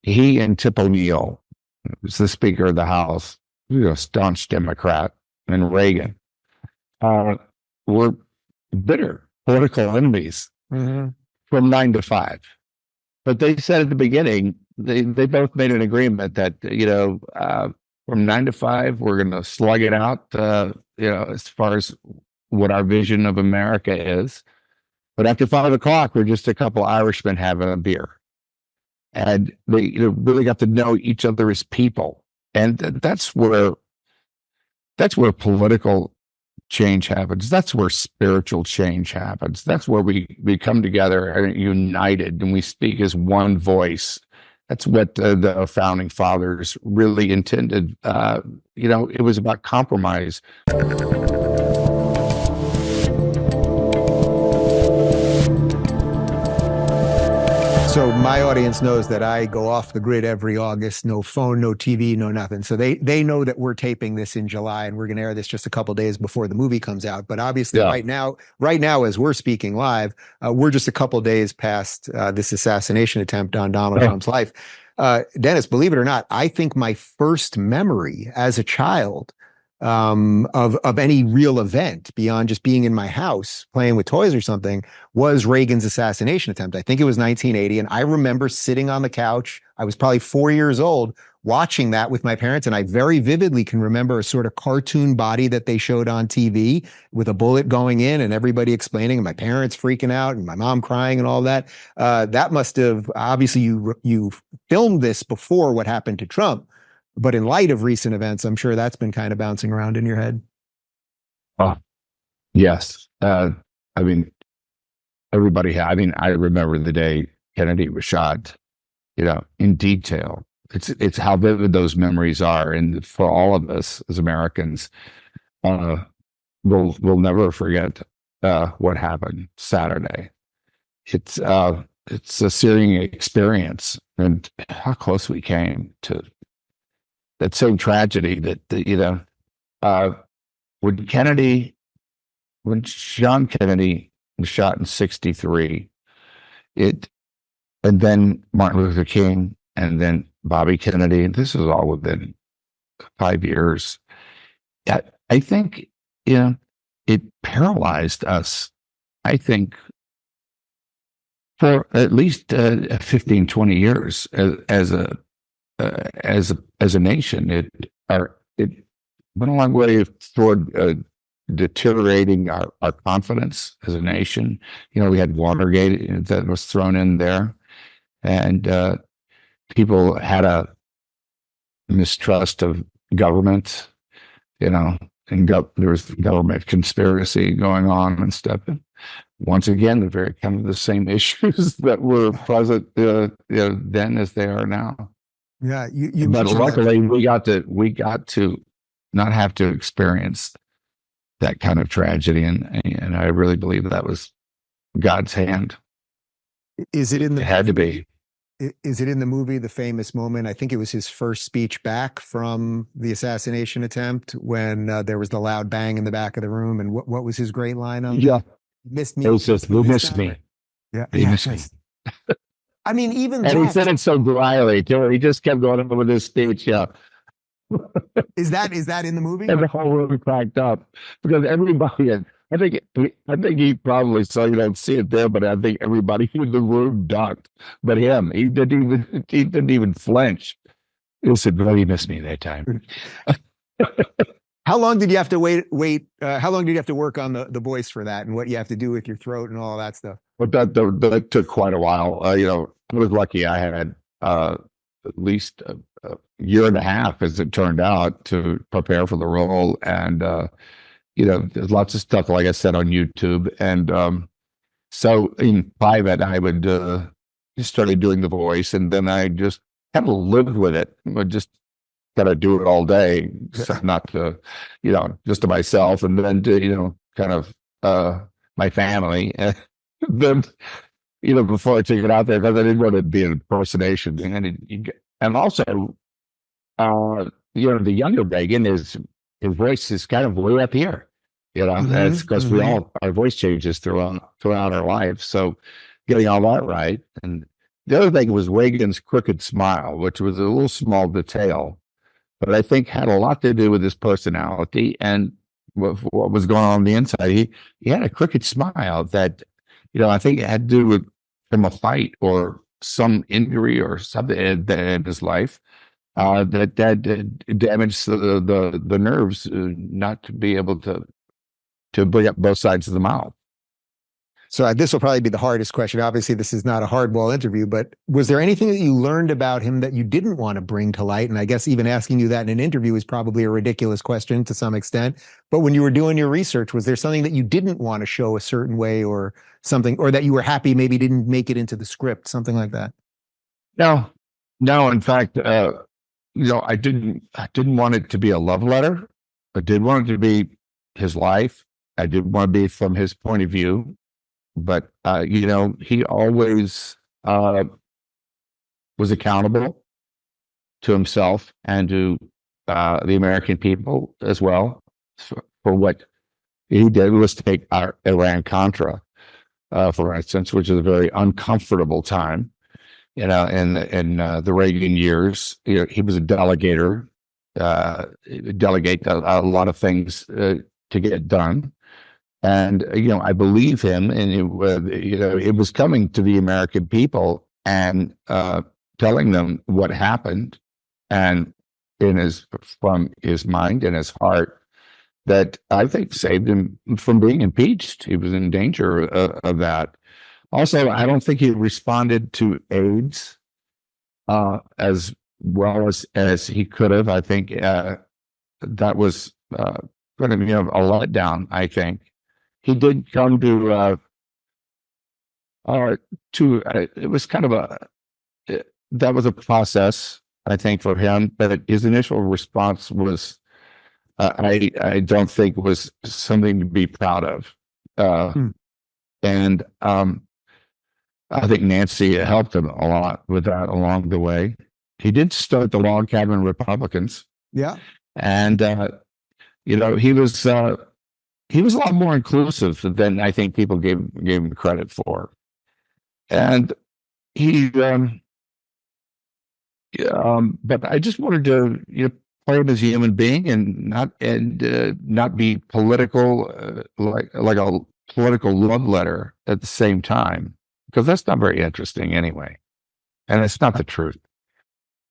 he and Tip O'Neill, who's the Speaker of the House, staunch Democrat, and Reagan, were bitter political enemies from 9 to 5. But they said at the beginning, they both made an agreement that, from 9 to 5, we're going to slug it out, as far as what our vision of America is. But after 5 o'clock, we're just a couple Irishmen having a beer. And they really got to know each other as people. And that's where political change happens. That's where spiritual change happens. That's where we come together and united and we speak as one voice. That's what the founding fathers really intended. It was about compromise. So my audience knows that I go off the grid every August, no phone, no TV, no nothing. So they know that we're taping this in July and we're going to air this just a couple days before the movie comes out. But obviously right now, as we're speaking live, we're just a couple days past this assassination attempt on Donald Trump's life. Dennis, believe it or not, I think my first memory as a child of any real event beyond just being in my house playing with toys or something was Reagan's assassination attempt. I think it was 1980. And I remember sitting on the couch. I was probably 4 years old watching that with my parents. And I very vividly can remember a sort of cartoon body that they showed on TV with a bullet going in and everybody explaining and my parents freaking out and my mom crying and all that. That must have, obviously you filmed this before what happened to Trump. But in light of recent events, I'm sure that's been kind of bouncing around in your head. Oh, yes. Everybody I remember the day Kennedy was shot, in detail. It's how vivid those memories are. And for all of us as Americans, we'll never forget what happened Saturday. It's a searing experience and how close we came to that same tragedy that, when John Kennedy was shot in 1963, and then Martin Luther King, and then Bobby Kennedy, this was all within 5 years. I think, it paralyzed us, I think, for at least 15, 20 years as a nation. It went a long way toward deteriorating our confidence as a nation. We had Watergate that was thrown in there, and people had a mistrust of government. And there was government conspiracy going on and stuff. And once again, the very kind of the same issues that were present then as they are now. Yeah, but luckily we got to not have to experience that kind of tragedy, and I really believe that was God's hand. Is it in the? It had to be. Is it in the movie, the famous moment? I think it was his first speech back from the assassination attempt when there was the loud bang in the back of the room, and what was his great line on? Yeah, missed me. It was just who missed me. Yeah, he missed me. I mean, even and he said it so dryly too. He just kept going on with his speech. Yeah. Is that in the movie? And the whole room cracked up because everybody. I think he probably saw. You don't see it there, but I think everybody in the room ducked. But him, he didn't even flinch. He said, "Well, he missed me that time." How long did you have to wait? How long did you have to work on the voice for that, and what you have to do with your throat and all that stuff? But that took quite a while. I was lucky. I had at least a year and a half, as it turned out, to prepare for the role. And, there's lots of stuff, like I said, on YouTube. And so in private, I would just started doing the voice. And then I just kind of lived with it. I just got to do it all day, not to, just to myself. And then to, kind of my family. And then, before I took it out there, because I didn't want it to be an impersonation. And also, the younger Reagan his voice is kind of way up here. That's because our voice changes throughout our lives. So getting all that right, and The other thing was Reagan's crooked smile, which was a little small detail, but I think had a lot to do with his personality and what was going on the inside. He had a crooked smile that, I think it had to do with from a fight or some injury or something in his life that damaged the nerves, not to be able to bring up both sides of the mouth. So this will probably be the hardest question. Obviously, this is not a hardball interview, but was there anything that you learned about him that you didn't want to bring to light? And I guess even asking you that in an interview is probably a ridiculous question to some extent. But when you were doing your research, was there something that you didn't want to show a certain way or something, or that you were happy maybe didn't make it into the script, something like that? No, no. In fact, I didn't want it to be a love letter. I did want it to be his life. I did want to be from his point of view. But he always was accountable to himself and to the American people as well for what he did. Was take Iran Contra, for instance, which is a very uncomfortable time. In the Reagan years, he was a delegator, delegate a lot of things to get done. And, I believe him, and it was coming to the American people and telling them what happened, and from his mind and his heart, that I think saved him from being impeached. He was in danger of that. Also, I don't think he responded to AIDS as well as he could have. I think that was going to be a letdown, I think. He did come to it was kind of that was a process, I think, for him, but his initial response was, I don't think was something to be proud of. And I think Nancy helped him a lot with that along the way. He did start the Log Cabin Republicans. Yeah. And, he was a lot more inclusive than I think people gave him credit for. And but I just wanted to, play him as a human being and not be political, like a political love letter at the same time, because that's not very interesting anyway. And it's not the truth.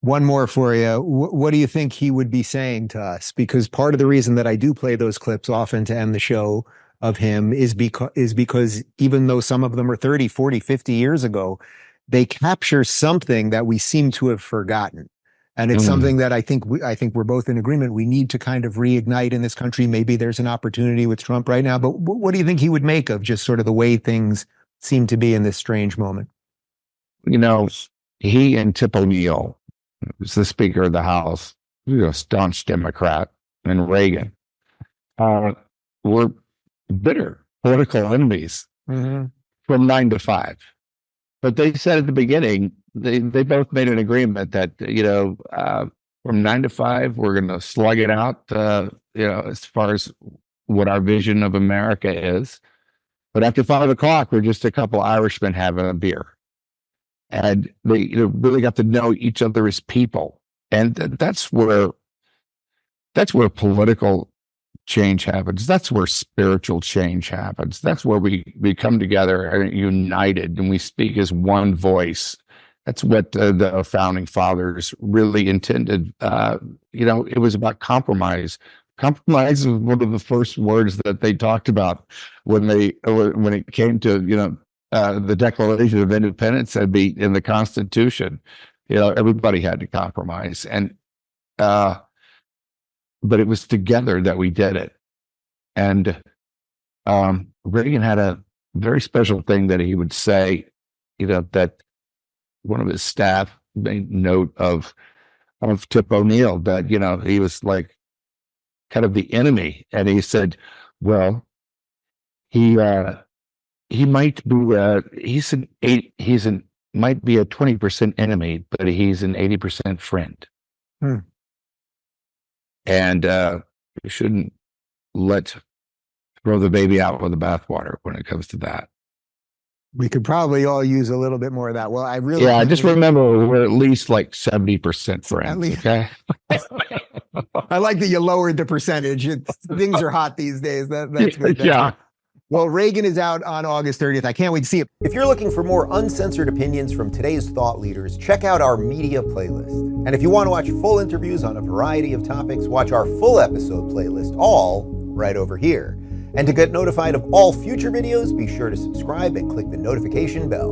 One more for you. What do you think he would be saying to us? Because part of the reason that I do play those clips often to end the show of him is because even though some of them are 30, 40, 50 years ago, they capture something that we seem to have forgotten. And it's something that I think we're both in agreement. We need to kind of reignite in this country. Maybe there's an opportunity with Trump right now, but what do you think he would make of just sort of the way things seem to be in this strange moment? He and Tip O'Neill, who's the Speaker of the House, staunch Democrat, and Reagan, were bitter political enemies from 9 to 5. But they said at the beginning, they both made an agreement that, from 9 to 5, we're going to slug it out, as far as what our vision of America is. But after 5 o'clock, we're just a couple Irishmen having a beer. And they really got to know each other as people. And that's where political change happens. That's where spiritual change happens. That's where we come together and united and we speak as one voice. That's what the founding fathers really intended. It was about compromise. Compromise was one of the first words that they talked about when it came to, the Declaration of Independence had be in the Constitution. Everybody had to compromise, and but it was together that we did it. And Reagan had a very special thing that he would say, that one of his staff made note of Tip O'Neill, that he was like kind of the enemy, and he said, well, he might be might be a 20% enemy, but he's an 80% friend. And you shouldn't throw the baby out with the bathwater when it comes to that. We could probably all use a little bit more of that. Well, I really Yeah, can't just wait. remember we're at least like 70% At friends. least Okay. I like that you lowered the percentage. Things are hot these days. That's good. That's Yeah. good. Well, Reagan is out on August 30th. I can't wait to see it. If you're looking for more uncensored opinions from today's thought leaders, check out our media playlist. And if you want to watch full interviews on a variety of topics, watch our full episode playlist, all right over here. And to get notified of all future videos, be sure to subscribe and click the notification bell.